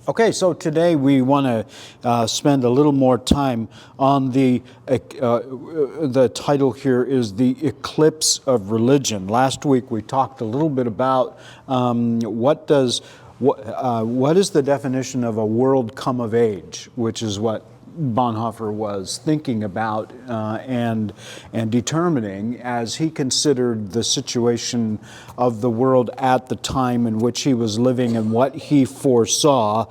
Okay, so today we want to spend a little more time on the title here is The Eclipse of Religion. Last week we talked a little bit about what is the definition of a world come of age, which is what Bonhoeffer was thinking about and determining as he considered the situation of the world at the time in which he was living and what he foresaw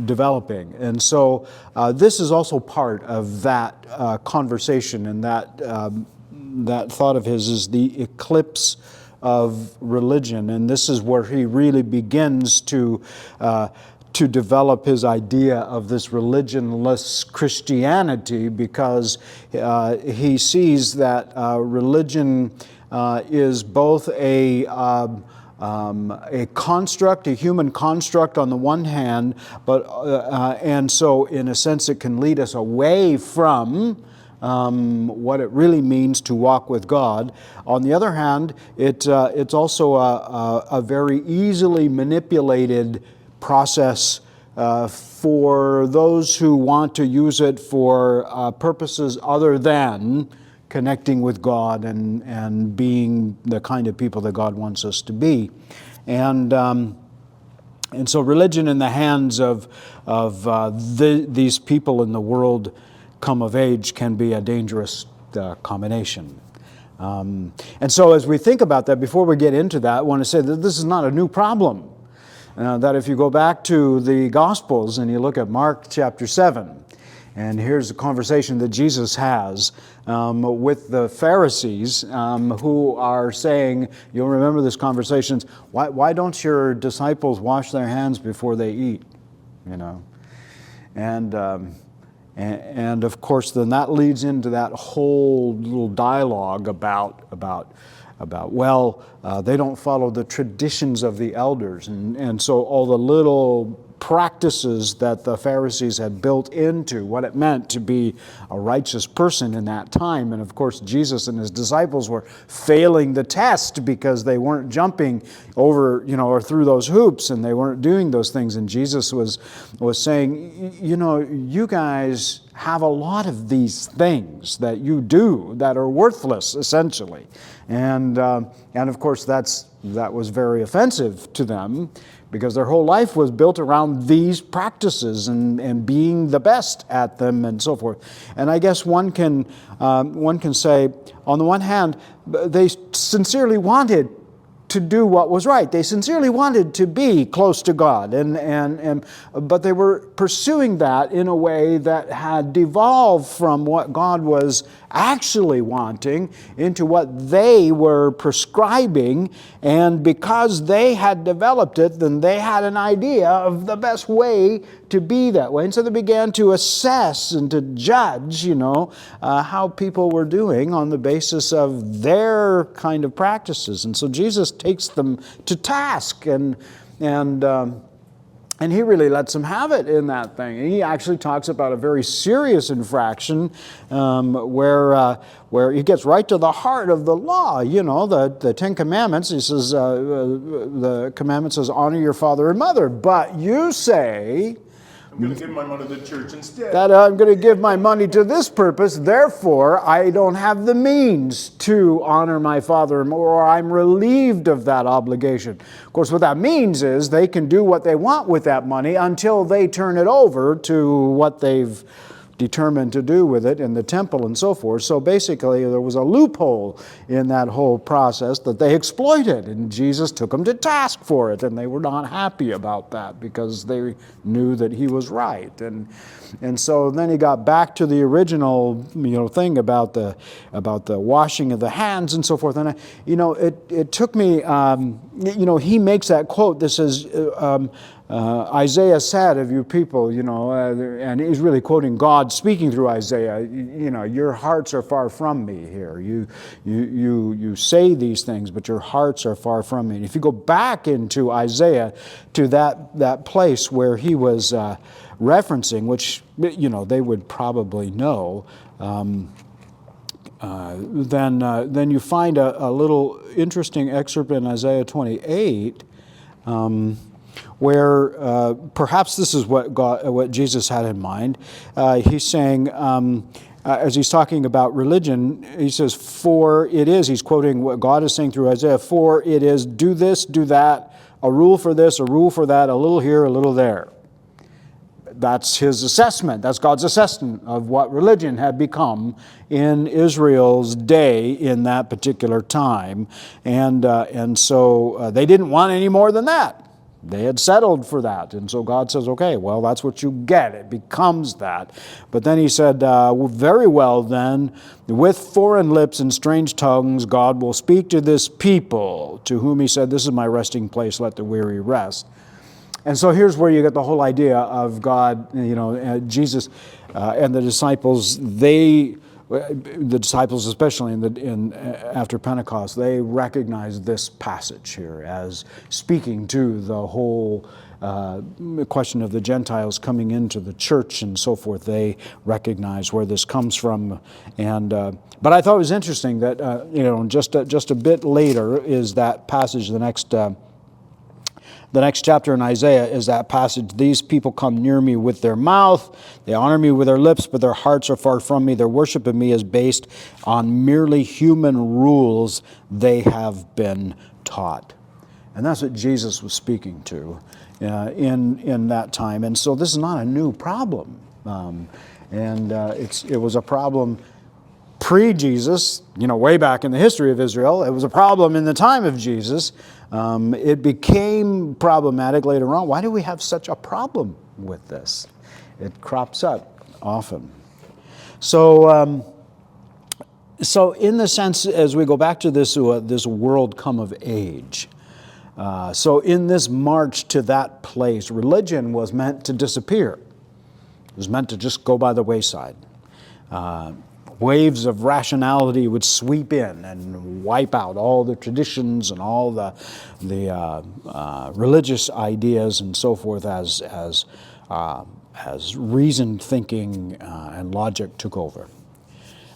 developing. And so this is also part of that conversation, and that thought of his is the eclipse of religion. And this is where he really begins to develop his idea of this religionless Christianity, because he sees that religion is both a construct, a human construct on the one hand, but and so in a sense it can lead us away from what it really means to walk with God. On the other hand, it's also a very easily manipulated process for those who want to use it for purposes other than connecting with God and being the kind of people that God wants us to be. And so religion in the hands of these people in the world come of age can be a dangerous combination. And so as we think about that, before we get into that, I want to say that this is not a new problem. That if you go back to the Gospels and you look at Mark chapter 7, and here's a conversation that Jesus has with the Pharisees who are saying, you'll remember this conversation, why don't your disciples wash their hands before they eat? You know, and of course then that leads into that whole little dialogue about they don't follow the traditions of the elders. And so all the little practices that the Pharisees had built into what it meant to be a righteous person in that time. And of course, Jesus and his disciples were failing the test because they weren't jumping over, or through those hoops, and they weren't doing those things. And Jesus was saying, you guys have a lot of these things that you do that are worthless, essentially. And of course, that was very offensive to them, because their whole life was built around these practices and being the best at them and so forth. And I guess one can say, on the one hand, they sincerely wanted to do what was right. They sincerely wanted to be close to God, but they were pursuing that in a way that had devolved from what God was actually wanting into what they were prescribing. And because they had developed it, then they had an idea of the best way to be that way. And so they began to assess and to judge, how people were doing on the basis of their kind of practices. And so Jesus takes them to task, and he really lets them have it in that thing. And he actually talks about a very serious infraction where he gets right to the heart of the law. The Ten Commandments, he says, the commandment says, honor your father and mother. But you say, I'm going to give my money to the church instead. That I'm going to give my money to this purpose, therefore I don't have the means to honor my father, or I'm relieved of that obligation. Of course, what that means is they can do what they want with that money until they turn it over to what they've determined to do with it in the temple and so forth. So basically there was a loophole in that whole process that they exploited, and Jesus took them to task for it, and they were not happy about that because they knew that he was right. And so then he got back to the original thing about the washing of the hands and so forth. And it took me he makes that quote that says Isaiah said of you people, and he's really quoting God speaking through Isaiah, your hearts are far from me here. You say these things, but your hearts are far from me. And if you go back into Isaiah to that place where he was referencing, which they would probably know, then you find a little interesting excerpt in Isaiah 28. where perhaps this is what Jesus had in mind. He's saying, as he's talking about religion, he says, "For it is," he's quoting what God is saying through Isaiah, "For it is do this, do that, a rule for this, a rule for that, a little here, a little there." That's his assessment. That's God's assessment of what religion had become in Israel's day in that particular time. And so they didn't want any more than that. They had settled for that. And so God says, okay, well, that's what you get. It becomes that. But then he said, very well then, with foreign lips and strange tongues, God will speak to this people, to whom he said, this is my resting place, let the weary rest. And so here's where you get the whole idea of God, Jesus and the disciples. The disciples, especially after Pentecost, they recognized this passage here as speaking to the whole question of the Gentiles coming into the church and so forth. They recognize where this comes from. But I thought it was interesting that just a bit later is that passage. The next chapter in Isaiah is that passage, "These people come near me with their mouth, they honor me with their lips, but their hearts are far from me. Their worship of me is based on merely human rules they have been taught." And that's what Jesus was speaking to in that time. And so this is not a new problem. It was a problem pre-Jesus, way back in the history of Israel. It was a problem in the time of Jesus. It became problematic later on. Why do we have such a problem with this? It crops up often. So in the sense, as we go back to this world come of age, so in this march to that place, religion was meant to disappear. It was meant to just go by the wayside. Waves of rationality would sweep in and wipe out all the traditions and all the religious ideas and so forth as reasoned thinking and logic took over.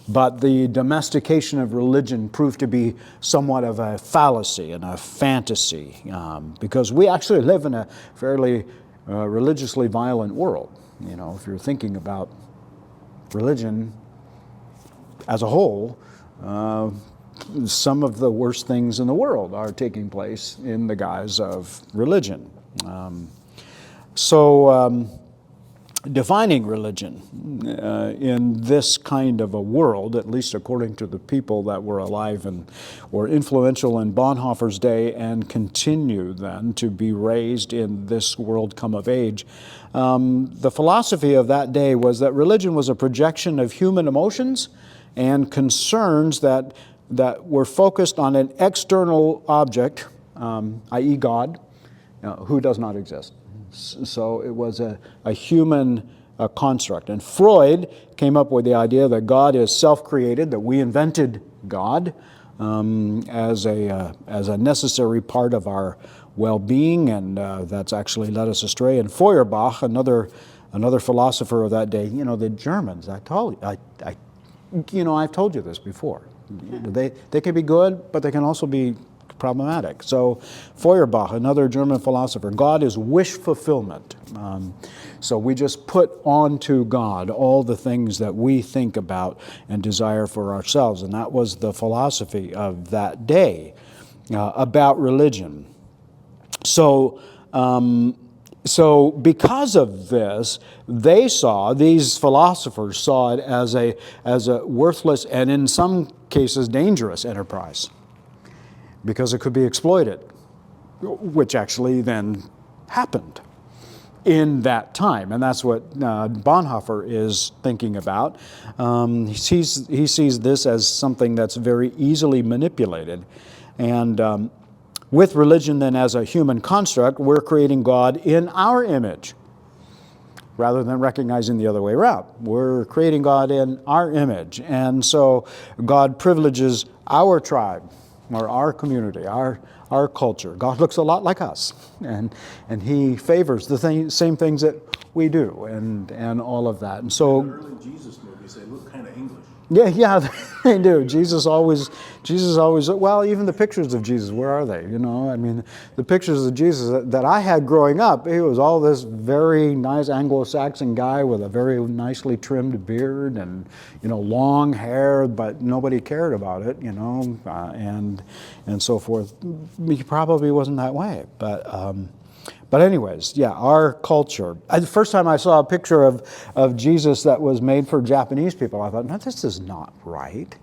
But the domestication of religion proved to be somewhat of a fallacy and a fantasy because we actually live in a fairly religiously violent world. If you're thinking about religion as a whole, some of the worst things in the world are taking place in the guise of religion. Defining religion in this kind of a world, at least according to the people that were alive and were influential in Bonhoeffer's day and continue then to be raised in this world come of age, the philosophy of that day was that religion was a projection of human emotions and concerns that were focused on an external object, i.e. God, who does not exist. So it was a human construct. And Freud came up with the idea that God is self-created, that we invented God as a necessary part of our well-being, and that's actually led us astray. And Feuerbach, another philosopher of that day, the Germans, I've told you this before. They can be good, but they can also be problematic. So Feuerbach, another German philosopher, God is wish fulfillment. So we just put onto God all the things that we think about and desire for ourselves. And that was the philosophy of that day about religion. So because of this, these philosophers saw it as a worthless and in some cases dangerous enterprise because it could be exploited, which actually then happened in that time. And that's what Bonhoeffer is thinking about. He sees this as something that's very easily manipulated. And with religion then as a human construct, we're creating God in our image rather than recognizing the other way around. We're creating God in our image. And so God privileges our tribe or our community, our culture. God looks a lot like us. And He favors the same things that we do, and all of that. And so, Early Jesus movies, they look kind of English. yeah, they do. Jesus always, well, even the pictures of Jesus, where are they? I mean, the pictures of Jesus that I had growing up, he was all this very nice Anglo-Saxon guy with a very nicely trimmed beard and, long hair, but nobody cared about it, and so forth. He probably wasn't that way, but anyways, yeah, our culture. The first time I saw a picture of Jesus that was made for Japanese people, I thought, no, this is not right.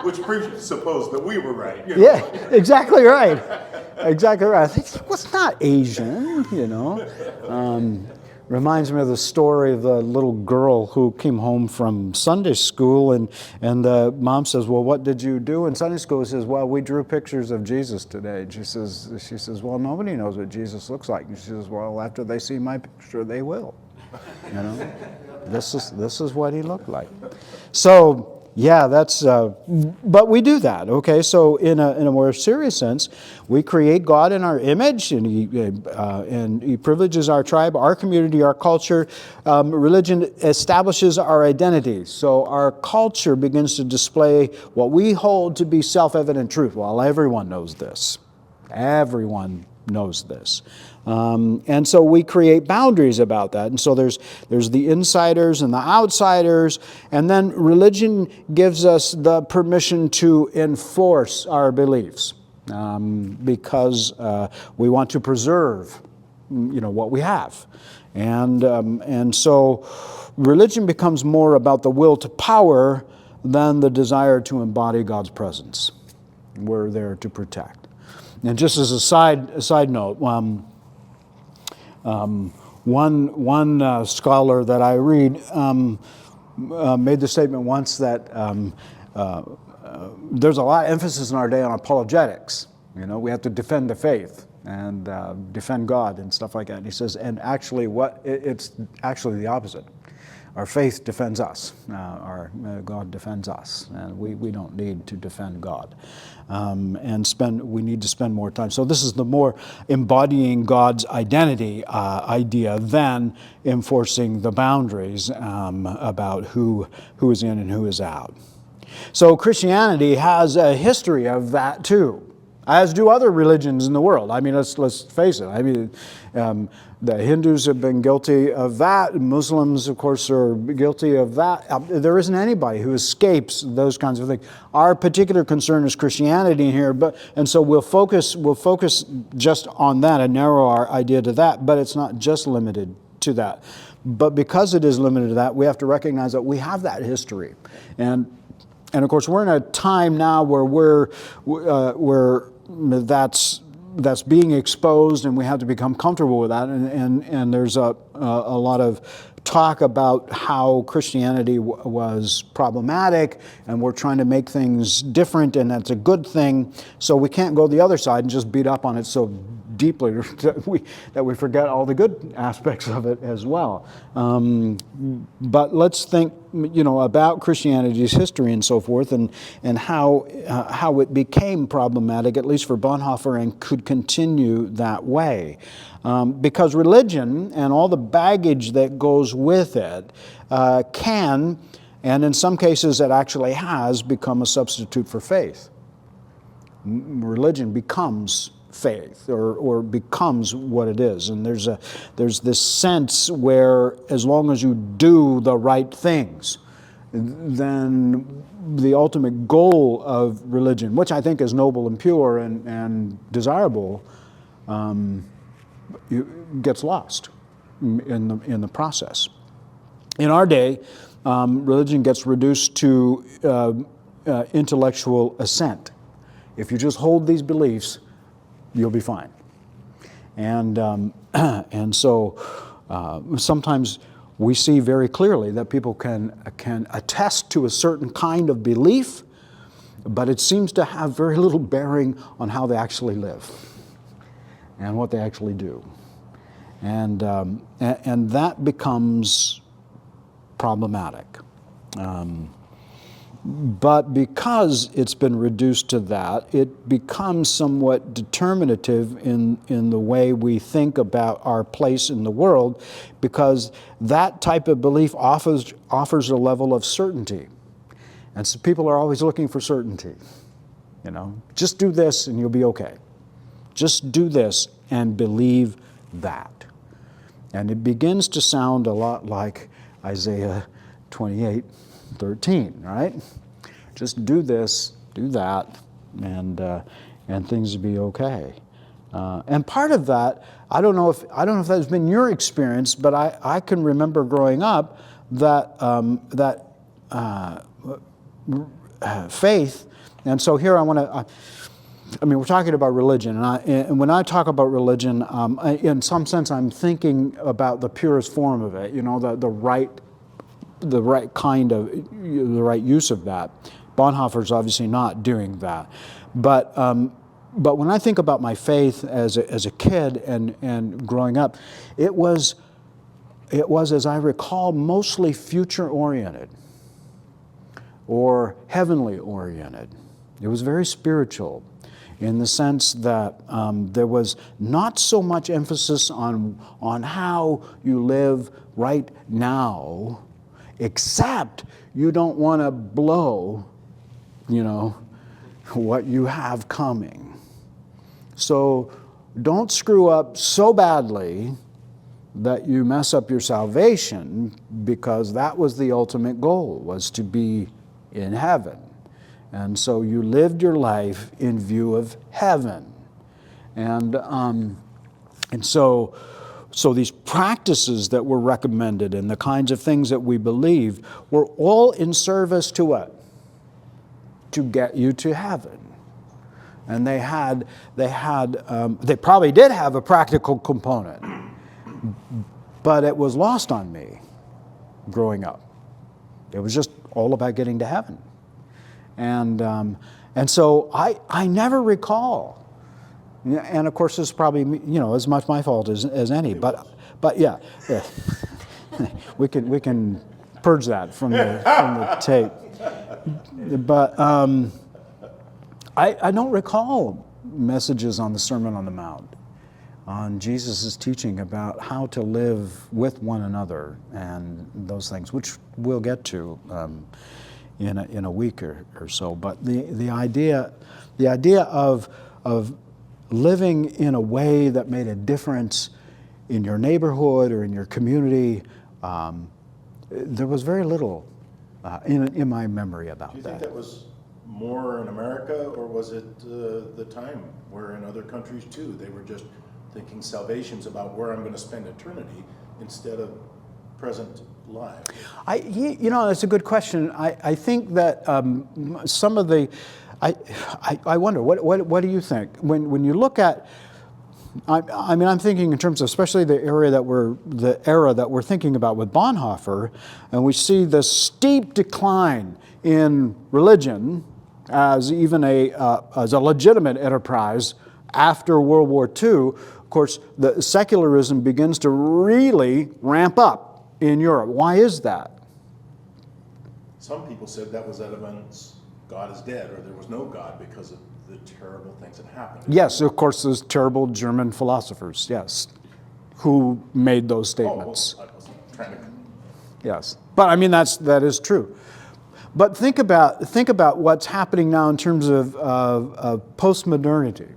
Which presupposed that we were right. Yeah, exactly right. Exactly right. I think, what's not Asian, Reminds me of the story of the little girl who came home from Sunday school, and the mom says, well, what did you do in Sunday school? She says, well, we drew pictures of Jesus today. She says, well, nobody knows what Jesus looks like. And she says, well, after they see my picture, they will. This is what he looked like. So, yeah, but we do that, okay? So in a more serious sense, we create God in our image, and He privileges our tribe, our community, our culture. Religion establishes our identity. So our culture begins to display what we hold to be self-evident truth. Well, everyone knows this. Everyone knows this. And so we create boundaries about that. And so there's the insiders and the outsiders, and then religion gives us the permission to enforce our beliefs because we want to preserve, what we have. And so religion becomes more about the will to power than the desire to embody God's presence. We're there to protect. And just as a side note, one scholar that I read made the statement once that there's a lot of emphasis in our day on apologetics. We have to defend the faith and defend God and stuff like that. And he says, and actually, it's actually the opposite. Our faith defends us. God defends us, and we don't need to defend God. We need to spend more time. So this is the more embodying God's identity idea than enforcing the boundaries about who is in and who is out. So Christianity has a history of that too, as do other religions in the world. I mean, let's face it. I mean, the Hindus have been guilty of that. Muslims, of course, are guilty of that. There isn't anybody who escapes those kinds of things. Our particular concern is Christianity here, and so we'll focus just on that and narrow our idea to that. But it's not just limited to that. But because it is limited to that, we have to recognize that we have that history, and of course we're in a time now where that's being exposed, and we have to become comfortable with that. And there's a lot of talk about how Christianity was problematic, and we're trying to make things different, and that's a good thing. So we can't go the other side and just beat up on it so deeply that we forget all the good aspects of it as well. But let's think, about Christianity's history and so forth, and how it became problematic, at least for Bonhoeffer, and could continue that way. Because religion and all the baggage that goes with it can, and in some cases it actually has, become a substitute for faith. Religion becomes faith, or becomes what it is, and there's this sense where as long as you do the right things, then the ultimate goal of religion, which I think is noble and pure and desirable, gets lost in the process. In our day, religion gets reduced to intellectual assent. If you just hold these beliefs, you'll be fine. And so sometimes we see very clearly that people can attest to a certain kind of belief, but it seems to have very little bearing on how they actually live and what they actually do. And that becomes problematic. But because it's been reduced to that, it becomes somewhat determinative in the way we think about our place in the world, because that type of belief offers a level of certainty. And so people are always looking for certainty. You know, just do this and you'll be okay. Just do this and believe that. And it begins to sound a lot like Isaiah 28:13, right? Just do this, do that, and things will be okay. And part of that, I don't know if that's been your experience, but I can remember growing up that faith. And so here I want to. We're talking about religion, and when I talk about religion, in some sense, I'm thinking about the purest form of it. You know, the right kind of, the right use of that. Bonhoeffer's obviously not doing that, but when I think about my faith as a kid and growing up, it was, as I recall, mostly future oriented or heavenly oriented. It was very spiritual, in the sense that there was not so much emphasis on how you live right now, except you don't want to blow, you know, what you have coming. So don't screw up so badly that you mess up your salvation, because that was the ultimate goal, was to be in heaven. And so you lived your life in view of heaven. And so these practices that were recommended and the kinds of things that we believed were all in service to what? To get you to heaven. And they probably did have a practical component, but it was lost on me growing up. It was just all about getting to heaven. And so I never recall, and of course this is probably, you know, as much my fault as any, but yeah, we can purge that from the tape. But I don't recall messages on the Sermon on the Mount, on Jesus' teaching about how to live with one another and those things, which we'll get to in a week or so. But the idea of living in a way that made a difference in your neighborhood or in your community, there was very little in my memory about that. Do you think that was more in America, or was it the time where in other countries too, they were just thinking salvation's about where I'm going to spend eternity instead of present life? You know, that's a good question. I think that some of the, I wonder, what do you think? When you look at, I'm thinking in terms of especially the era that we're thinking about with Bonhoeffer, and we see the steep decline in religion as even as a legitimate enterprise after World War II. Of course, the secularism begins to really ramp up in Europe. Why is that? Some people said that was evidence God is dead, or there was no God because of the terrible things that happened. Yes, of course, those terrible German philosophers, yes, who made those statements. I wasn't trying to... Yes, but I mean that is true. But think about what's happening now in terms of postmodernity.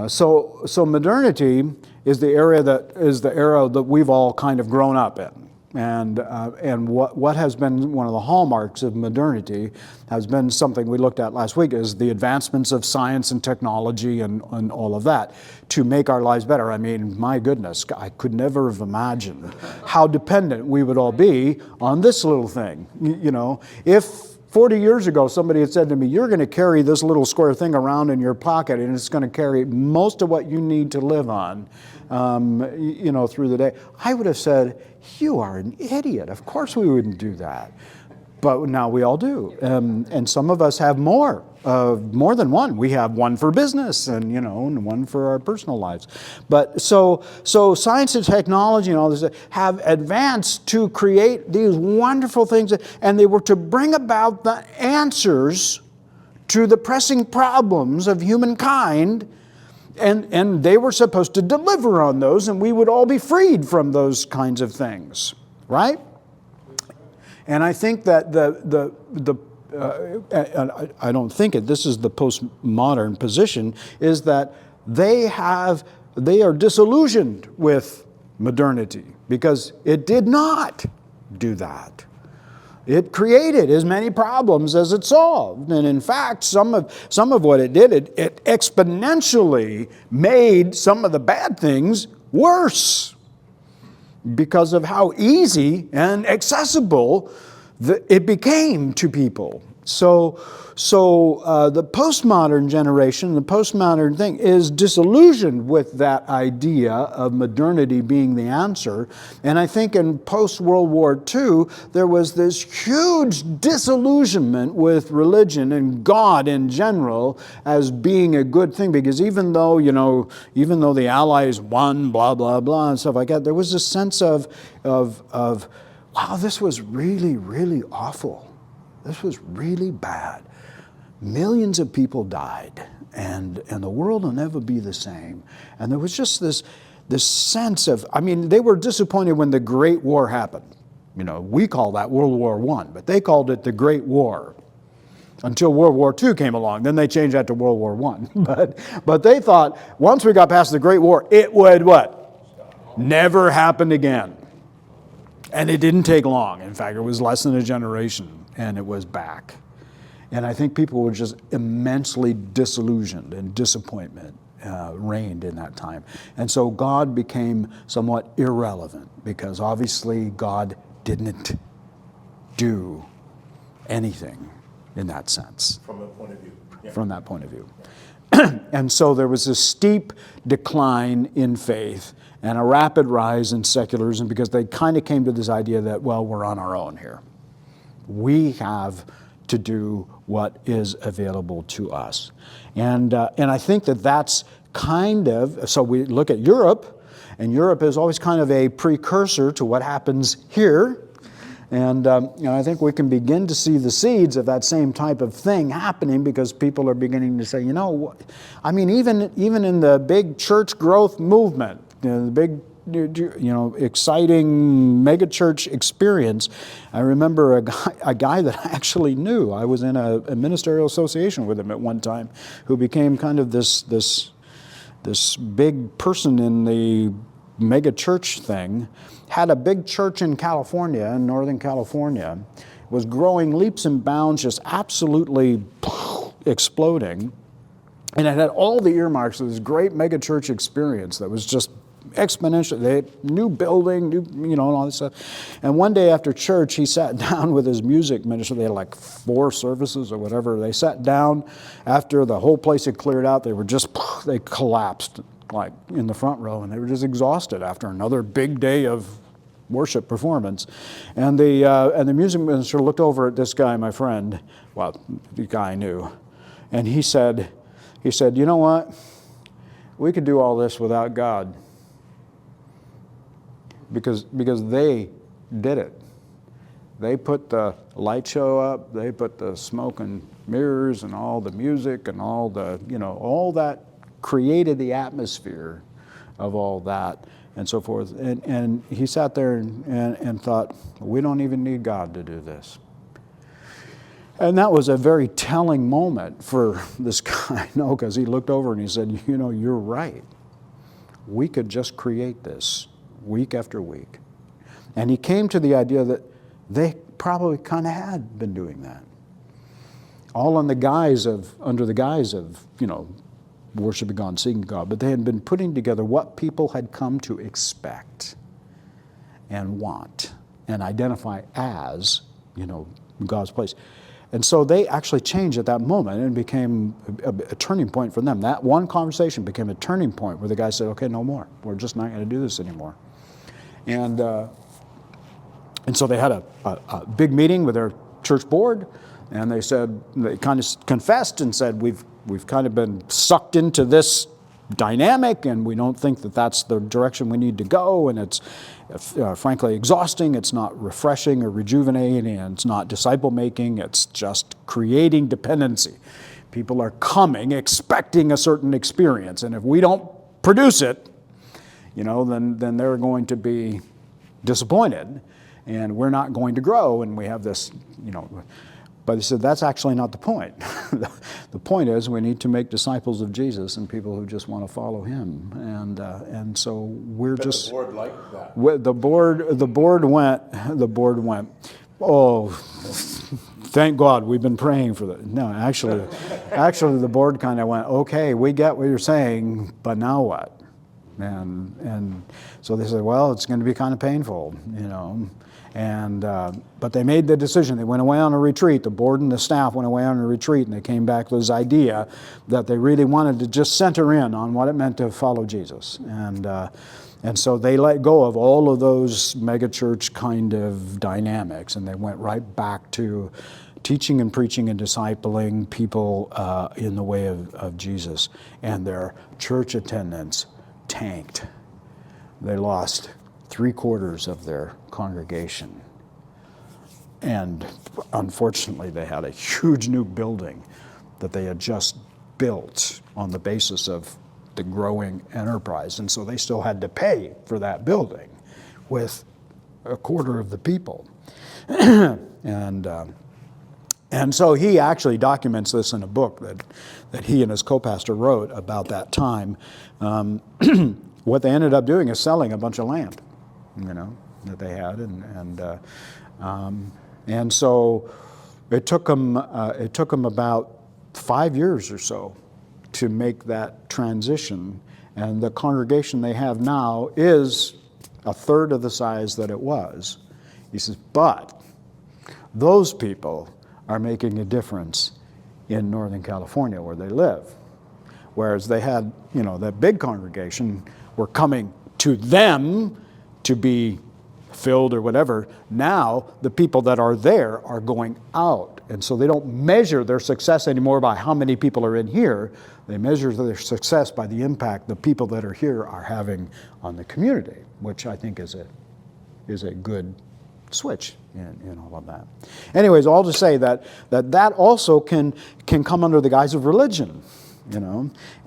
So modernity is the era that we've all kind of grown up in, and what has been one of the hallmarks of modernity has been something we looked at last week, is the advancements of science and technology and all of that to make our lives better. I mean, my goodness, I could never have imagined how dependent we would all be on this little thing. You know, if 40 years ago, somebody had said to me, you're going to carry this little square thing around in your pocket and it's going to carry most of what you need to live on, you know, through the day, I would have said, you are an idiot. Of course we wouldn't do that. But now we all do. And some of us have more than one. We have one for business and, and one for our personal lives. But so science and technology and all this have advanced to create these wonderful things, and they were to bring about the answers to the pressing problems of humankind, and they were supposed to deliver on those, and we would all be freed from those kinds of things, right? And I think that I don't think it, this is the postmodern position, is that they are disillusioned with modernity because it did not do that. It created as many problems as it solved. And in fact, some of what it did, it exponentially made some of the bad things worse, because of how easy and accessible it became to people. So the postmodern generation, the postmodern thing, is disillusioned with that idea of modernity being the answer. And I think in post-World War II, there was this huge disillusionment with religion and God in general as being a good thing, because even though the Allies won, blah, blah, blah, and stuff like that, there was a sense of wow, this was really, really awful. This was really bad. Millions of people died, and the world will never be the same. And there was just this sense of, they were disappointed when the Great War happened. We call that World War I, but they called it the Great War until World War II came along. Then they changed that to World War I. But they thought once we got past the Great War, it would what? Never happen again. And it didn't take long. In fact, it was less than a generation, and it was back. And I think people were just immensely disillusioned, and disappointment reigned in that time. And so God became somewhat irrelevant, because obviously God didn't do anything in that sense. From that point of view. Yeah. From that point of view. And so there was a steep decline in faith and a rapid rise in secularism, because they kind of came to this idea that, well, we're on our own here. We have to do what is available to us. And I think that's kind of, so we look at Europe, and Europe is always kind of a precursor to what happens here. And I think we can begin to see the seeds of that same type of thing happening, because people are beginning to say, even in the big church growth movement, the big, exciting megachurch experience, I remember a guy that I actually knew. I was in a ministerial association with him at one time, who became kind of this big person in the megachurch thing. Had a big church in California, in Northern California, was growing leaps and bounds, just absolutely exploding. And it had all the earmarks of this great megachurch experience that was just exponential. They had new building, and all this stuff. And one day after church, he sat down with his music minister. They had like 4 services or whatever. They sat down after the whole place had cleared out. They collapsed like in the front row, and they were just exhausted after another big day of worship performance. And the music minister looked over at this guy, my friend, well, the guy I knew, and he said, you know what? We could do all this without God, because they did it. They put the light show up, they put the smoke and mirrors and all the music and all the, all that created the atmosphere of all that and so forth. And he sat there and thought, we don't even need God to do this. And that was a very telling moment for this guy, because he looked over and he said, you're right. We could just create this week after week. And he came to the idea that they probably kind of had been doing that. All under the guise of, worshiping God, seeking God, but they had been putting together what people had come to expect and want and identify as, God's place. And so they actually changed at that moment, and became a turning point for them. That one conversation became a turning point where the guy said, okay, no more. We're just not going to do this anymore. And so they had a big meeting with their church board, and they said, they kind of confessed and said, we've kind of been sucked into this dynamic, and we don't think that that's the direction we need to go, and it's frankly exhausting, it's not refreshing or rejuvenating, and it's not disciple making, it's just creating dependency. People are coming expecting a certain experience, and if we don't produce it, then they're going to be disappointed, and we're not going to grow, and we have this, But he said that's actually not the point. The point is we need to make disciples of Jesus and people who just want to follow him, and so we're But just. the board liked that. The board went. Oh, thank God we've been praying for that. No, actually, the board kind of went, okay, we get what you're saying, but now what? And so they said, well, it's going to be kind of painful, And but they made the decision. They went away on a retreat. The board and the staff went away on a retreat, and they came back with this idea that they really wanted to just center in on what it meant to follow Jesus. And so they let go of all of those megachurch kind of dynamics, and they went right back to teaching and preaching and discipling people in the way of Jesus. And their church attendance tanked. They lost 3/4 of their congregation. And unfortunately, they had a huge new building that they had just built on the basis of the growing enterprise. And so they still had to pay for that building with 1/4 of the people. And so he actually documents this in a book that he and his co-pastor wrote about that time. What they ended up doing is selling a bunch of land, that they had, and so it took them about 5 years or so to make that transition, and the congregation they have now is 1/3 of the size that it was. He says, but those people are making a difference in Northern California where they live. Whereas they had, that big congregation were coming to them to be filled or whatever. Now the people that are there are going out. And so they don't measure their success anymore by how many people are in here. They measure their success by the impact the people that are here are having on the community, which I think is a good switch in all of that. Anyways, all to say that also can come under the guise of religion,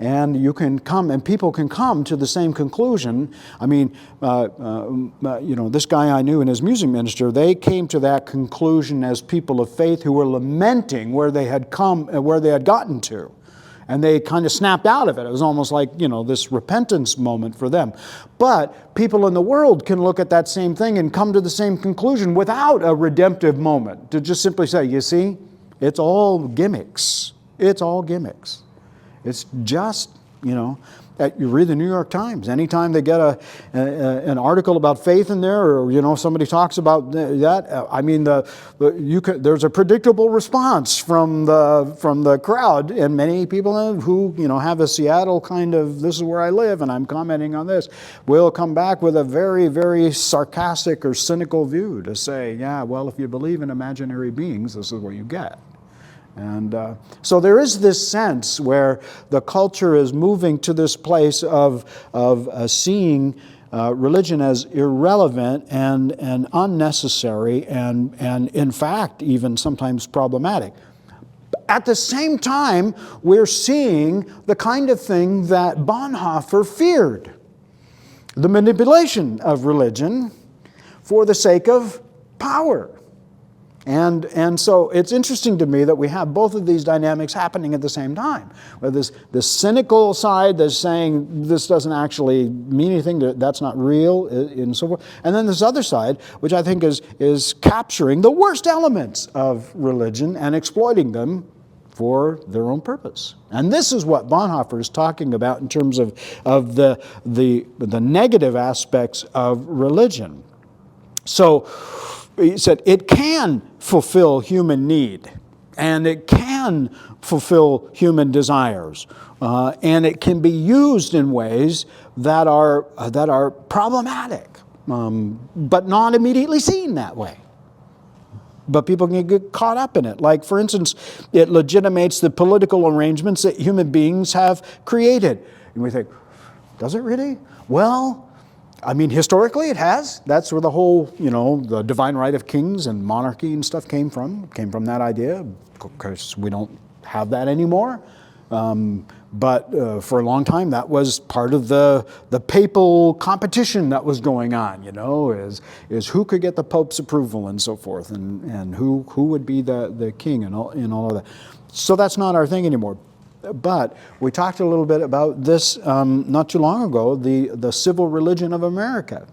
and you can come, and people can come to the same conclusion. I mean, this guy I knew in his music ministry, they came to that conclusion as people of faith who were lamenting where they had gotten to. And they kind of snapped out of it. It was almost like, this repentance moment for them. But people in the world can look at that same thing and come to the same conclusion without a redemptive moment. To just simply say, you see, it's all gimmicks. It's all gimmicks. It's just, you read the New York Times. Anytime they get an article about faith in there, or somebody talks about that, I mean, there's a predictable response from the crowd, and many people who have a Seattle kind of, this is where I live, and I'm commenting on this, will come back with a very, very sarcastic or cynical view to say, yeah, well, if you believe in imaginary beings, this is what you get. And so there is this sense where the culture is moving to this place of seeing religion as irrelevant and unnecessary and in fact even sometimes problematic. At the same time, we're seeing the kind of thing that Bonhoeffer feared, the manipulation of religion for the sake of power. And so it's interesting to me that we have both of these dynamics happening at the same time. Where this cynical side that's saying this doesn't actually mean anything, that's not real, and so forth. And then this other side, which I think is capturing the worst elements of religion and exploiting them for their own purpose. And this is what Bonhoeffer is talking about in terms of the negative aspects of religion. So he said it can fulfill human need, and it can fulfill human desires, and it can be used in ways that are problematic, but not immediately seen that way. but people can get caught up in it. Like, for instance, it legitimates the political arrangements that human beings have created. And we think, does it really? Well, I mean, historically it has. That's where the whole, the divine right of kings and monarchy and stuff came from that idea. Of course, we don't have that anymore. But for a long time, that was part of the papal competition that was going on, is who could get the Pope's approval and so forth, and who would be the king and all of that. So that's not our thing anymore. But we talked a little bit about this not too long ago, the civil religion of America.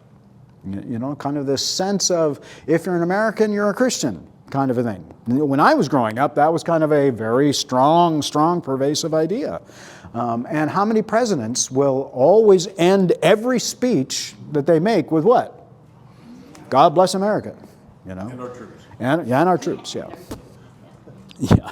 Kind of this sense of, if you're an American, you're a Christian, kind of a thing. When I was growing up, that was kind of a very strong, pervasive idea. And how many presidents will always end every speech that they make with what? God bless America. And our troops. And our troops, yeah. Yeah.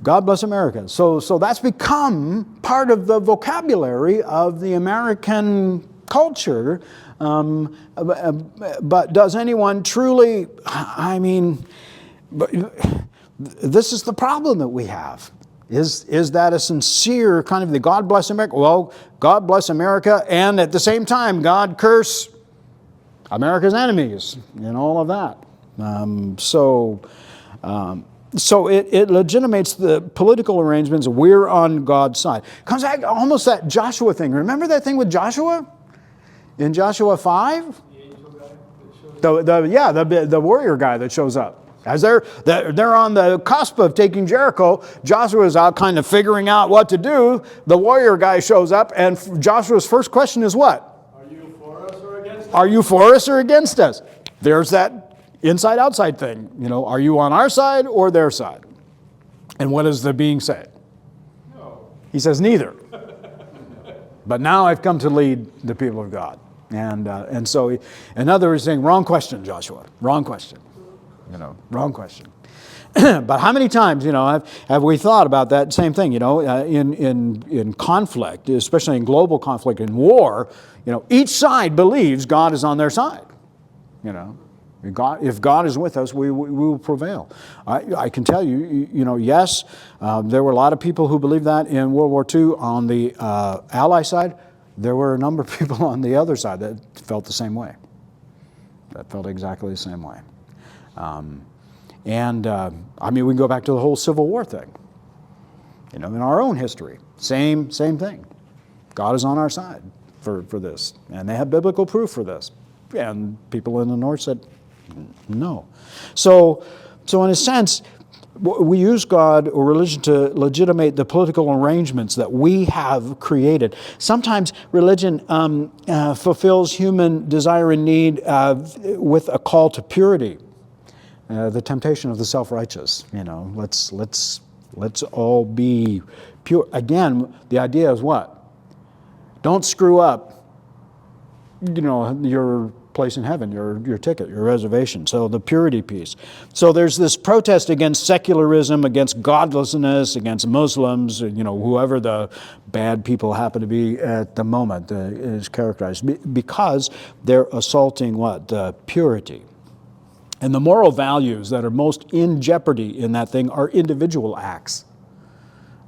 God bless America. So that's become part of the vocabulary of the American culture. But does anyone truly, this is the problem that we have. Is that a sincere kind of the God bless America? Well, God bless America, and at the same time, God curse America's enemies and all of that. So it legitimates the political arrangements. We're on God's side. Comes back almost that Joshua thing. Remember that thing with Joshua? In Joshua 5? The angel guy that shows up? The warrior guy that shows up. As they're on the cusp of taking Jericho, Joshua's out kind of figuring out what to do. The warrior guy shows up, and Joshua's first question is what? Are you for us or against us? Are you for us or against us? There's that inside-outside thing. Are you on our side or their side? And what does the being say? No. He says neither. But now I've come to lead the people of God. And so, in other words, saying, wrong question, Joshua. Wrong question. Wrong question. But how many times, have we thought about that same thing? In conflict, especially in global conflict, in war, each side believes God is on their side. If God is with us, we will prevail. I can tell you, yes, there were a lot of people who believed that in World War II on the Ally side. There were a number of people on the other side that felt the same way. That felt exactly the same way. We can go back to the whole Civil War thing. In our own history, same thing. God is on our side for this, and they have biblical proof for this. And people in the North said, no. So in a sense, we use God or religion to legitimate the political arrangements that we have created. Sometimes religion fulfills human desire and need with a call to purity, the temptation of the self-righteous. Let's all be pure. Again, the idea is what? Don't screw up, your place in heaven, your ticket, your reservation. So the purity piece. So there's this protest against secularism, against godlessness, against Muslims, whoever the bad people happen to be at the moment is characterized, because they're assaulting what? The purity. And the moral values that are most in jeopardy in that thing are individual acts.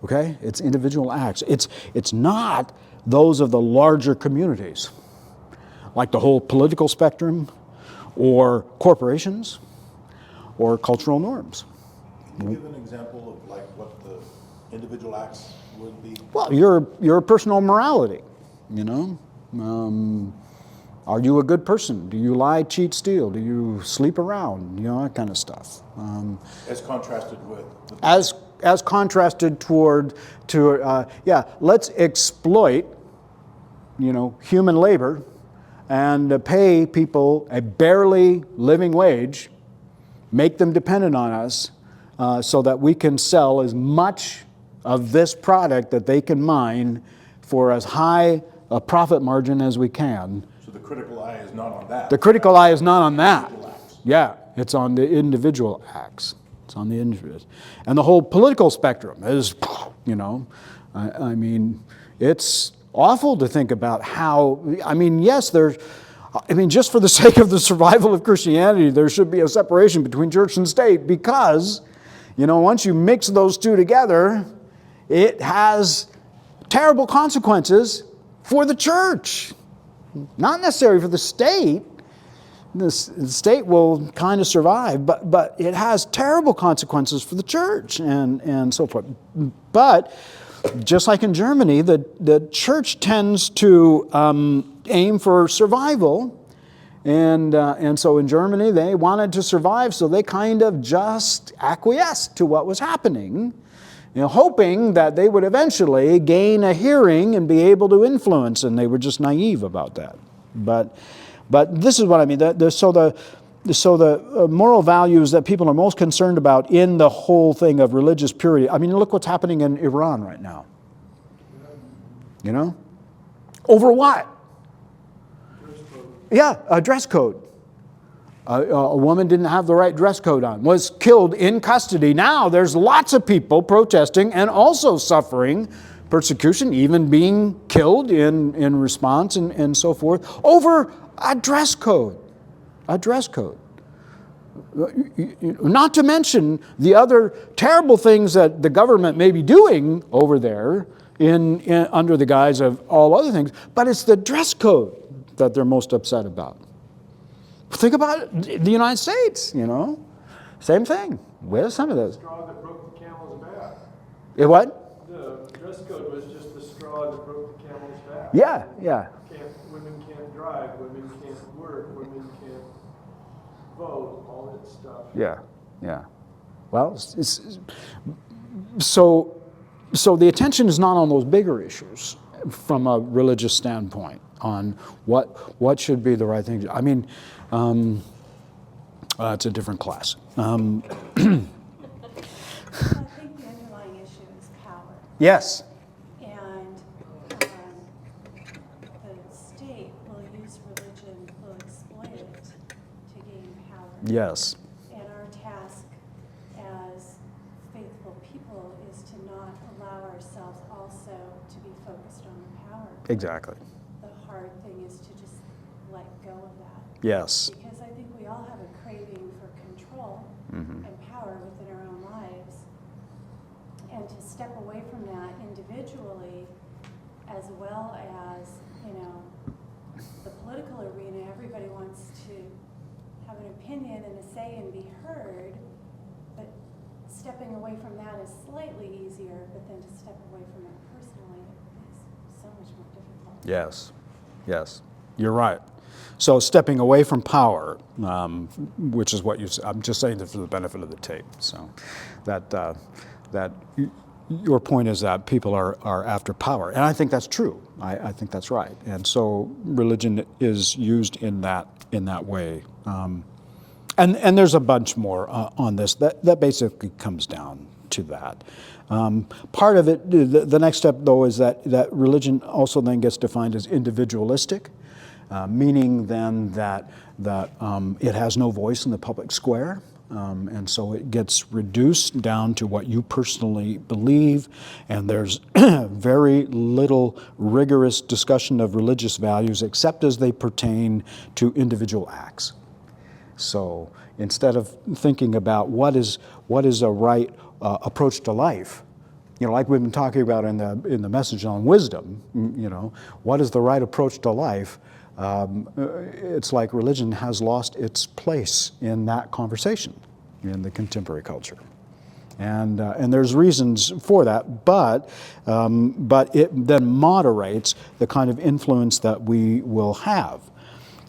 Okay? It's individual acts. It's not those of the larger communities, like the whole political spectrum, or corporations, or cultural norms. Can you give an example of what the individual acts would be? Well, your personal morality, Are you a good person? Do you lie, cheat, steal? Do you sleep around? That kind of stuff. As contrasted with? As contrasted let's exploit, human labor and pay people a barely living wage, make them dependent on us, so that we can sell as much of this product that they can mine for as high a profit margin as we can. So the critical eye is not on that. The critical eye is not on that. Acts. Yeah, it's on the individual acts. It's on the individual. And the whole political spectrum is, it's awful to think about how, yes, I mean, just for the sake of the survival of Christianity, there should be a separation between church and state because, once you mix those two together, it has terrible consequences for the church. Not necessarily for the state. The state will kind of survive, but it has terrible consequences for the church and so forth. But just like in Germany, the church tends to aim for survival. And so in Germany, they wanted to survive, so they kind of just acquiesced to what was happening, hoping that they would eventually gain a hearing and be able to influence, and they were just naive about that. But this is what I mean. So the moral values that people are most concerned about in the whole thing of religious purity. I mean, look what's happening in Iran right now. Over what? Yeah, a dress code. A woman didn't have the right dress code on, was killed in custody. Now there's lots of people protesting and also suffering persecution, even being killed in response and so forth, over a dress code. A dress code. Not to mention the other terrible things that the government may be doing over there under the guise of all other things, but it's the dress code that they're most upset about. Think about it, the United States, same thing. Where's some of those? The straw that broke the camel's back. What? The dress code was just the straw that broke the camel's back. Yeah. Women can't drive, women can't work, women can't vote, all that stuff. Yeah. Well, so the attention is not on those bigger issues from a religious standpoint on what should be the right thing. I mean, it's a different class. I think the underlying issue is power. Yes. And the state will use religion, will exploit it to gain power. Yes. And our task as faithful people is to not allow ourselves also to be focused on the power. Exactly. The hard thing is to just let go of that. Yes. Because I think we all have a craving for control and power within our own lives. And to step away from that individually, as well as, the political arena, everybody wants to have an opinion and a say and be heard, but stepping away from that is slightly easier, but then to step away from that personally is so much more difficult. Yes. You're right. So stepping away from power, which is what I'm just saying that for the benefit of the tape. So that your point is that people are after power, and I think that's true. I think that's right. And so religion is used in that way. And there's a bunch more on this that basically comes down to that. Part of it, the next step though, is that religion also then gets defined as individualistic. Meaning then that it has no voice in the public square, and so it gets reduced down to what you personally believe, and there's very little rigorous discussion of religious values except as they pertain to individual acts. So instead of thinking about what is a right approach to life, like we've been talking about in the message on wisdom, what is the right approach to life? It's like religion has lost its place in that conversation in the contemporary culture, and there's reasons for that, but it then moderates the kind of influence that we will have,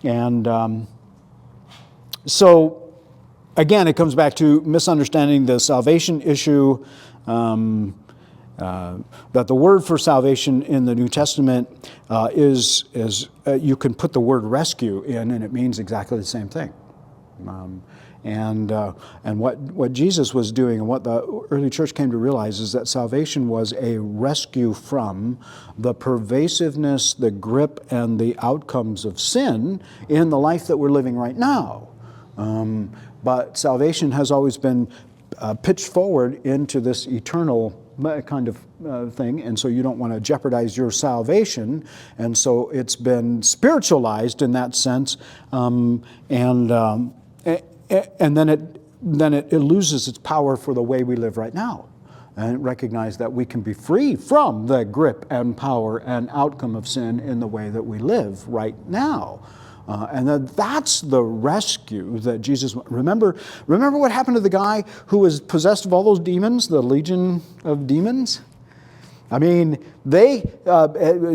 and so again, it comes back to misunderstanding the salvation issue. That the word for salvation in the New Testament is you can put the word rescue in, and it means exactly the same thing. And what Jesus was doing, and what the early church came to realize, is that salvation was a rescue from the pervasiveness, the grip, and the outcomes of sin in the life that we're living right now. But salvation has always been pitched forward into this eternal kind of thing, and so you don't want to jeopardize your salvation, and so it's been spiritualized in that sense, and then it loses its power for the way we live right now, and recognize that we can be free from the grip and power and outcome of sin in the way that we live right now. And that's the rescue that Jesus... Remember what happened to the guy who was possessed of all those demons, the legion of demons? I mean,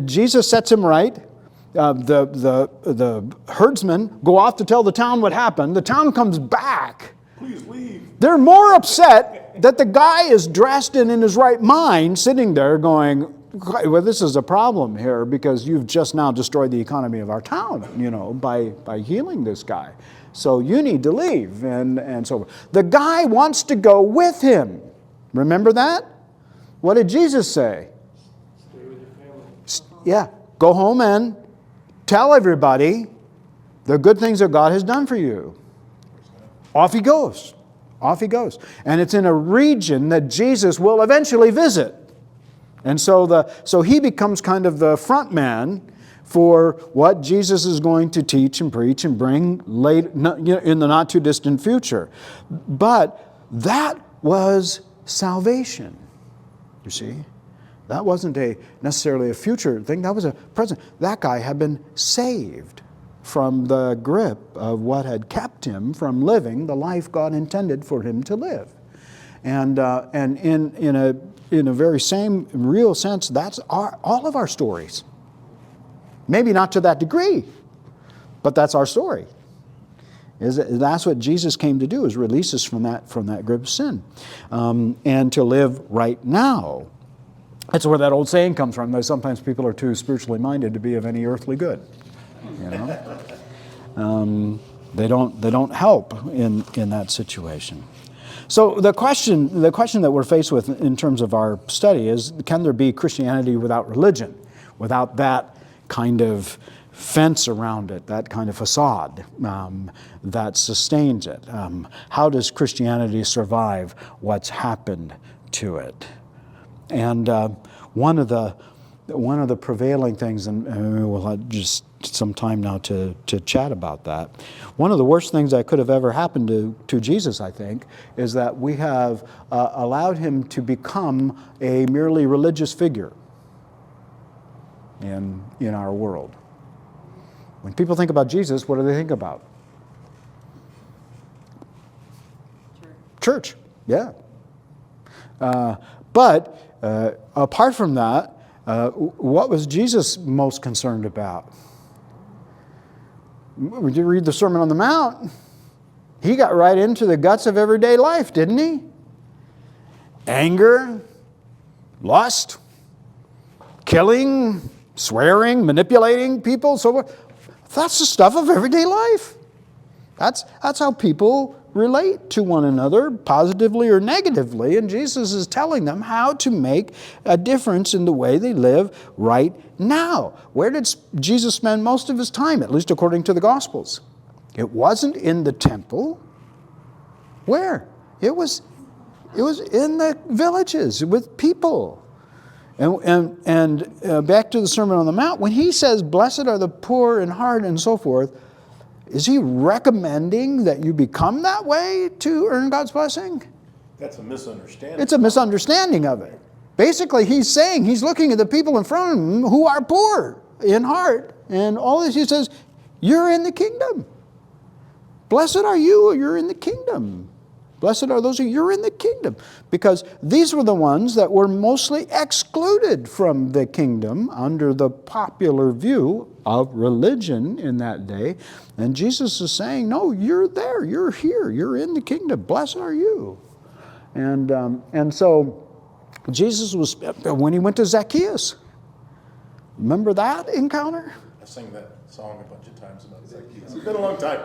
Jesus sets him right. The herdsmen go off to tell the town what happened. The town comes back. Please leave. They're more upset that the guy is dressed and in his right mind, sitting there going, well, this is a problem here because you've just now destroyed the economy of our town, by healing this guy. So you need to leave, and so the guy wants to go with him. Remember that? What did Jesus say? Stay with your family. Yeah, go home and tell everybody the good things that God has done for you. Off he goes. Off he goes. And it's in a region that Jesus will eventually visit. And so he becomes kind of the front man for what Jesus is going to teach and preach and bring late in the not too distant future. But that was salvation, you see. That wasn't necessarily a future thing. That was a present. That guy had been saved from the grip of what had kept him from living the life God intended for him to live. And in a very same real sense, that's all of our stories. Maybe not to that degree, but that's our story. That's what Jesus came to do, is release us from that grip of sin, and to live right now. That's where that old saying comes from, that sometimes people are too spiritually minded to be of any earthly good. They don't help in that situation. So the question that we're faced with in terms of our study is, can there be Christianity without religion, without that kind of fence around it, that kind of facade that sustains it? How does Christianity survive what's happened to it? And one of the prevailing things, and we'll have just some time now to chat about that. One of the worst things that could have ever happened to Jesus, I think, is that we have allowed him to become a merely religious figure in our world. When people think about Jesus, what do they think about? Church, yeah. But apart from that, what was Jesus most concerned about? When you read the Sermon on the Mount, he got right into the guts of everyday life, didn't he? Anger, lust, killing, swearing, manipulating people, so forth. That's the stuff of everyday life. That's how people relate to one another, positively or negatively, and Jesus is telling them how to make a difference in the way they live right now. Where did Jesus spend most of his time, at least according to the Gospels? It wasn't in the temple. Where? It was in the villages with people. And back to the Sermon on the Mount, when he says, "Blessed are the poor in heart," and so forth, is he recommending that you become that way to earn God's blessing? That's a misunderstanding. It's a misunderstanding of it. Basically, he's saying, he's looking at the people in front of him who are poor in heart, and all this, he says, you're in the kingdom. Blessed are you, you're in the kingdom. Blessed are those who you're in the kingdom. Because these were the ones that were mostly excluded from the kingdom under the popular view of religion in that day. And Jesus is saying, no, you're there, you're here, you're in the kingdom. Blessed are you. And so Jesus was, when he went to Zacchaeus, remember that encounter? I sang that song a bunch of times about Zacchaeus. It's been a long time.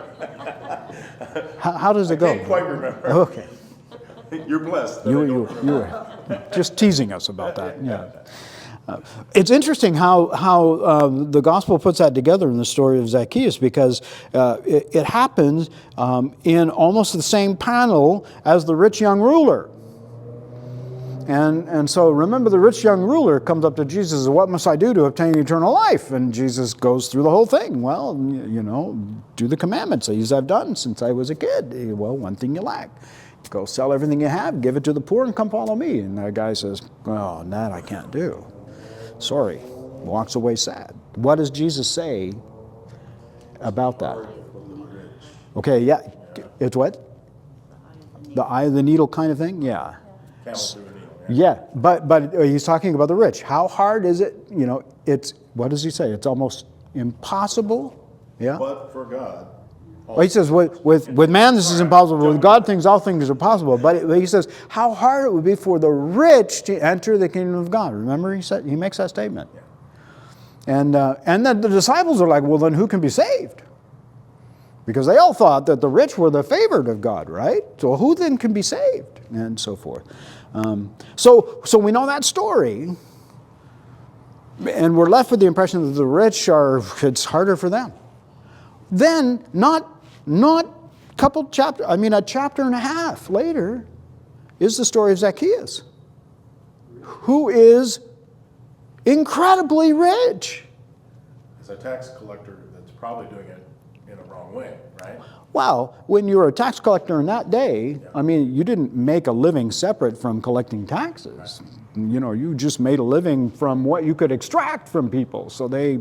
How does it go? I can't quite remember. Okay. You're blessed. You were just teasing us about that. Yeah. It's interesting how the gospel puts that together in the story of Zacchaeus, because it happens in almost the same panel as the rich young ruler. And so remember, the rich young ruler comes up to Jesus and says, what must I do to obtain eternal life? And Jesus goes through the whole thing. Well, do the commandments. These I've done since I was a kid. Well, one thing you lack. Go sell everything you have, give it to the poor, and come follow me. And the guy says, oh, that I can't do. Sorry. Walks away sad. What does Jesus say about that? Okay, yeah. It's what? The eye of the needle kind of thing? Yeah. Camel through a needle. Yeah, but he's talking about the rich. How hard is it? It's, what does he say? It's almost impossible. Yeah. But for God. Well, he says, with man this is impossible, but with God all things are possible. But he says, how hard it would be for the rich to enter the kingdom of God. Remember, he makes that statement. And then the disciples are like, well, then who can be saved? Because they all thought that the rich were the favored of God, right? So who then can be saved? And so forth. So we know that story. And we're left with the impression that the rich it's harder for them. Then, not a chapter and a half later, is the story of Zacchaeus, who is incredibly rich. As a tax collector that's probably doing it in a wrong way, right? Well, when you were a tax collector in that day, you didn't make a living separate from collecting taxes. You just made a living from what you could extract from people. So they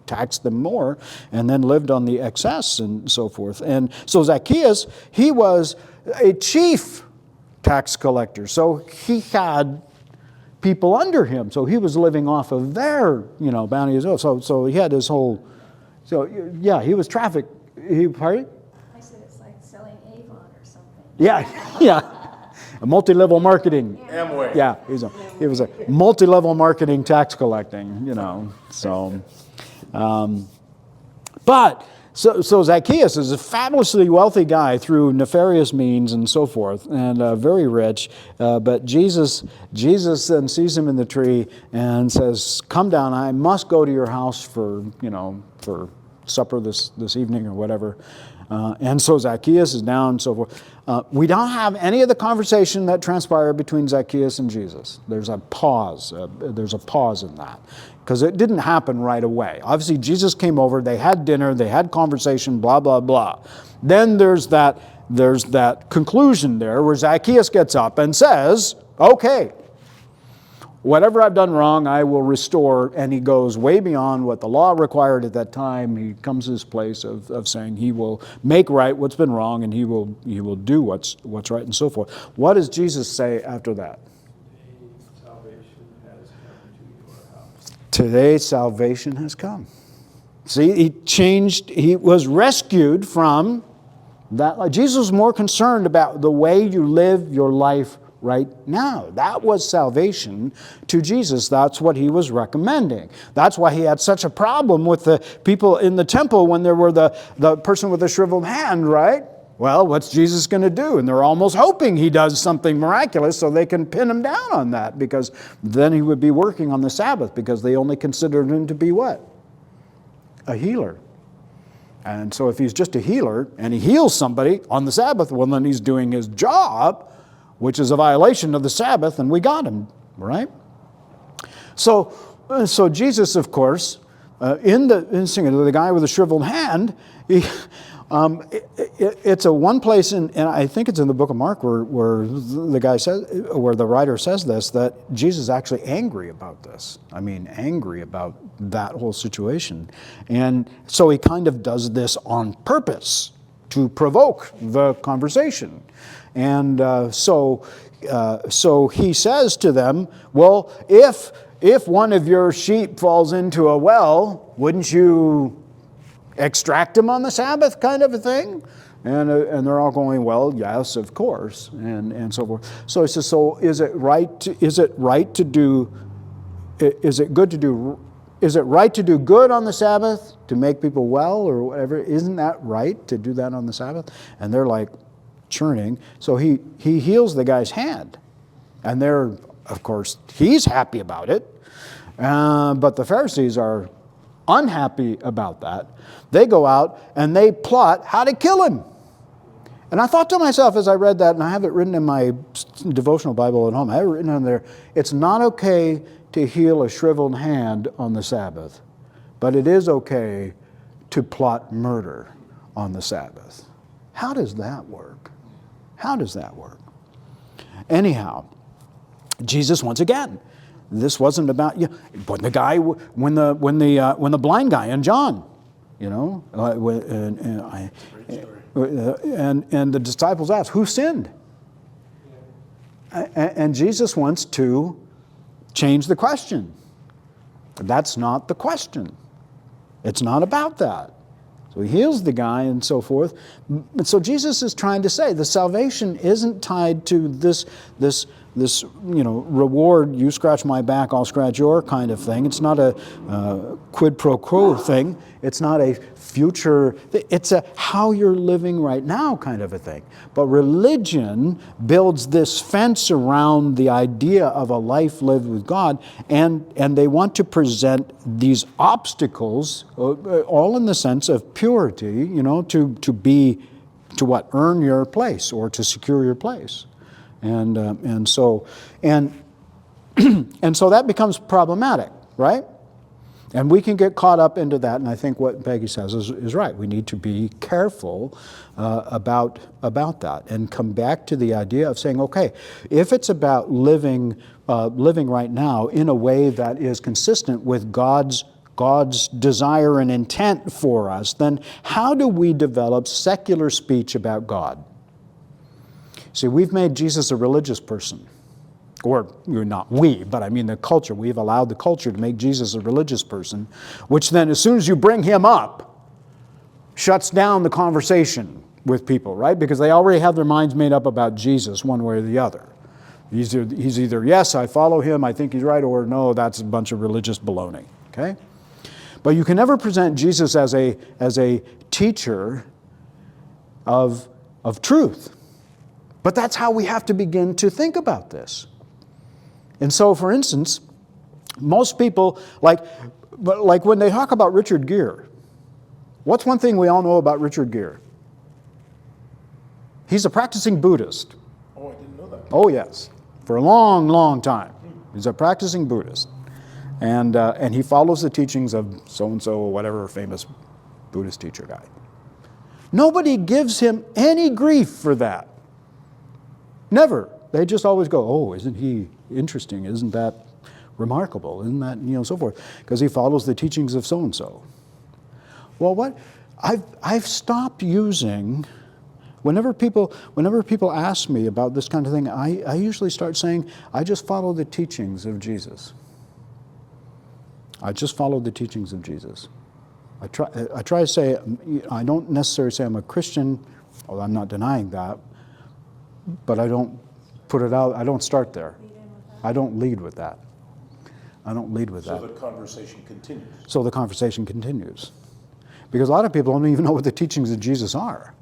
taxed them more and then lived on the excess and so forth. And so Zacchaeus, he was a chief tax collector. So he had people under him. So he was living off of their, bounty as well. So he had his whole, he was traffic. Pardon? I said it's like selling Avon or something. Yeah. A multi-level marketing. Amway. Yeah, he was a multi-level marketing tax collecting, So, so Zacchaeus is a fabulously wealthy guy through nefarious means and so forth, and very rich. But Jesus then sees him in the tree and says, "Come down. I must go to your house for supper this evening or whatever." And so Zacchaeus is down and so forth. We don't have any of the conversation that transpired between Zacchaeus and Jesus. There's a pause. There's a pause in that. Because it didn't happen right away. Obviously, Jesus came over, they had dinner, they had conversation, blah, blah, blah. Then there's that conclusion there where Zacchaeus gets up and says, okay, whatever I've done wrong, I will restore. And he goes way beyond what the law required at that time. He comes to this place of saying he will make right what's been wrong, and he will do what's right and so forth. What does Jesus say after that? Today salvation has come to your house. Today salvation has come. See, he was rescued from that. Jesus was more concerned about the way you live your life right now. That was salvation to Jesus. That's what he was recommending. That's why he had such a problem with the people in the temple when there were the person with the shriveled hand, right? Well, what's Jesus going to do? And they're almost hoping he does something miraculous so they can pin him down on that, because then he would be working on the Sabbath, because they only considered him to be what? A healer. And so if he's just a healer and he heals somebody on the Sabbath, well, then he's doing his job, which is a violation of the Sabbath, and we got him, right? So Jesus, of course, in the guy with the shriveled hand, it's a one place, and I think it's in the book of Mark where the writer says this, that Jesus is actually angry about this. Angry about that whole situation. And so he kind of does this on purpose to provoke the conversation. And so he says to them, well, if one of your sheep falls into a well, wouldn't you extract him on the Sabbath, kind of a thing? And they're all going, well, yes, of course, and so forth. So he says, so is it right to do good on the Sabbath, to make people well or whatever? Isn't that right to do that on the Sabbath? And they're like churning. So he heals the guy's hand, and they're, of course, he's happy about it, but the Pharisees are unhappy about that. They go out and they plot how to kill him. And I thought to myself as I read that, and I have it written in my devotional Bible at home, I have it written on there, it's not okay to heal a shriveled hand on the Sabbath, but it is okay to plot murder on the Sabbath. How does that work? How does that work? Anyhow, Jesus, once again, this wasn't about, when the blind guy in John, and the disciples asked, who sinned? And Jesus wants to change the question. That's not the question. It's not about that. So he heals the guy and so forth. So Jesus is trying to say the salvation isn't tied to this reward, you scratch my back, I'll scratch your kind of thing. It's not a quid pro quo thing. It's not a future, it's a how you're living right now kind of a thing. But religion builds this fence around the idea of a life lived with God, and they want to present these obstacles, all in the sense of purity, to earn your place or to secure your place. And so that becomes problematic, right? And we can get caught up into that, and I think what Peggy says is right. We need to be careful about that and come back to the idea of saying, okay, if it's about living right now in a way that is consistent with God's desire and intent for us, then how do we develop secular speech about God? See, we've made Jesus a religious person. Or not we, but I mean the culture. We've allowed the culture to make Jesus a religious person, which then as soon as you bring him up, shuts down the conversation with people, right? Because they already have their minds made up about Jesus one way or the other. He's either, yes, I follow him, I think he's right, or no, that's a bunch of religious baloney, okay? But you can never present Jesus as a teacher of truth. But that's how we have to begin to think about this. And so, for instance, most people, like when they talk about Richard Gere, what's one thing we all know about Richard Gere? He's a practicing Buddhist. Oh, I didn't know that. Oh, yes. For a long, long time. He's a practicing Buddhist. And he follows the teachings of so-and-so, whatever famous Buddhist teacher guy. Nobody gives him any grief for that. Never. They just always go, oh, isn't he interesting? Isn't that remarkable? Isn't that, so forth? Because he follows the teachings of so-and-so. Well, what? I've stopped using, whenever people ask me about this kind of thing, I usually start saying, I just follow the teachings of Jesus. I just follow the teachings of Jesus. I try to say, I don't necessarily say I'm a Christian, although I'm not denying that, but I don't put it out, I don't start there. I don't lead with that. I don't lead with that. So the conversation continues. So the conversation continues. Because a lot of people don't even know what the teachings of Jesus are.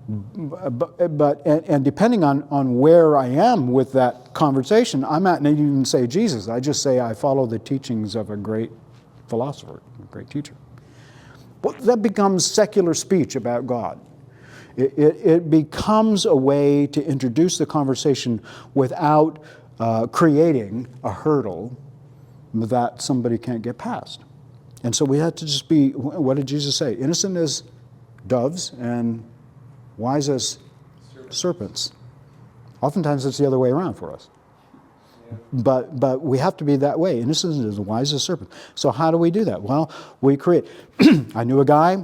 But depending on where I am with that conversation, I might not even say Jesus. I just say I follow the teachings of a great philosopher, a great teacher. Well, that becomes secular speech about God. It becomes a way to introduce the conversation without creating a hurdle that somebody can't get past. And so we have to just be, what did Jesus say? Innocent as doves and wise as serpents. Oftentimes it's the other way around for us. But we have to be that way. Innocent as wise as serpent. So how do we do that? Well, we create. I knew a guy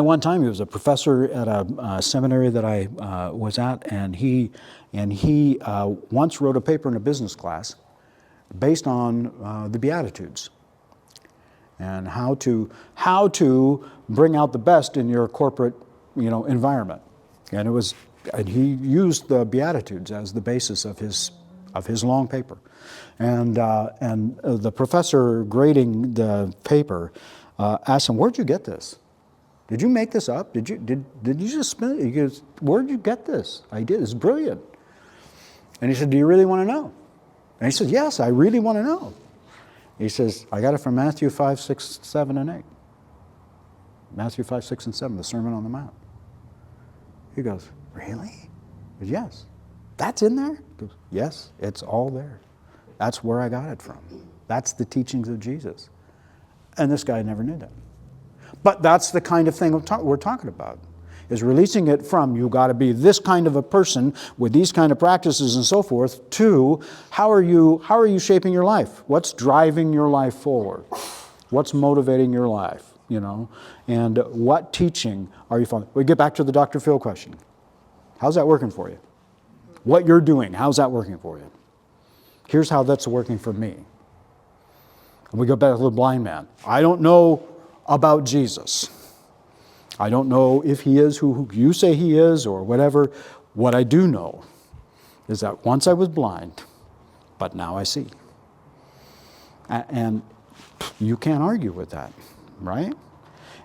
one time. He was a professor at a seminary that I was at, and he once wrote a paper in a business class based on the Beatitudes and how to bring out the best in your corporate environment. And he used the Beatitudes as the basis of his long paper. And the professor grading the paper asked him, "Where'd you get this? Did you make this up? Did you just spin it?" He goes, "Where'd you get this?" "I did. It's brilliant." And he said, "Do you really want to know?" And he said, "Yes, I really want to know." He says, "I got it from Matthew 5, 6, 7, and 8. Matthew 5, 6, and 7, the Sermon on the Mount." He goes, really? He goes, yes. That's in there? He goes, yes, it's all there. That's where I got it from. That's the teachings of Jesus. And this guy never knew that. But that's the kind of thing we're talking about, is releasing it from you got to be this kind of a person with these kind of practices and so forth, to how are you shaping your life? What's driving your life forward? What's motivating your life? You know, and what teaching are you following? We get back to the Dr. Phil question. How's that working for you? What you're doing, how's that working for you? Here's how that's working for me. And we go back to the blind man. I don't know about Jesus. I don't know if he is who you say he is or whatever. What I do know is that once I was blind, but now I see. And you can't argue with that, right?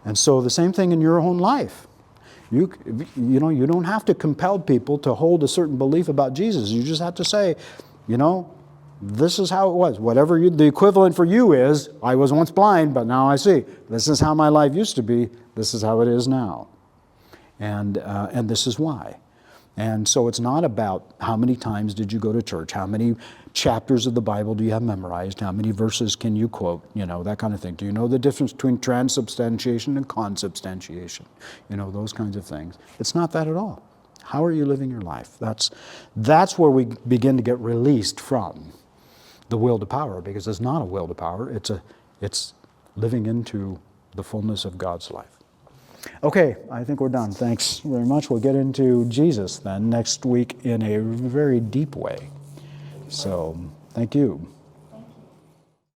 And so the same thing in your own life. You know, you don't have to compel people to hold a certain belief about Jesus. You just have to say, you know, this is how it was. Whatever the equivalent for you is, I was once blind, but now I see. This is how my life used to be. This is how it is now. And this is why. And so it's not about how many times did you go to church, how many chapters of the Bible do you have memorized, how many verses can you quote, you know, that kind of thing. Do you know the difference between transubstantiation and consubstantiation? You know, those kinds of things. It's not that at all. How are you living your life? That's where we begin to get released from the will to power, because it's not a will to power, it's living into the fullness of God's life. Okay, I think we're done. Thanks very much. We'll get into Jesus then next week in a very deep way. So, thank you.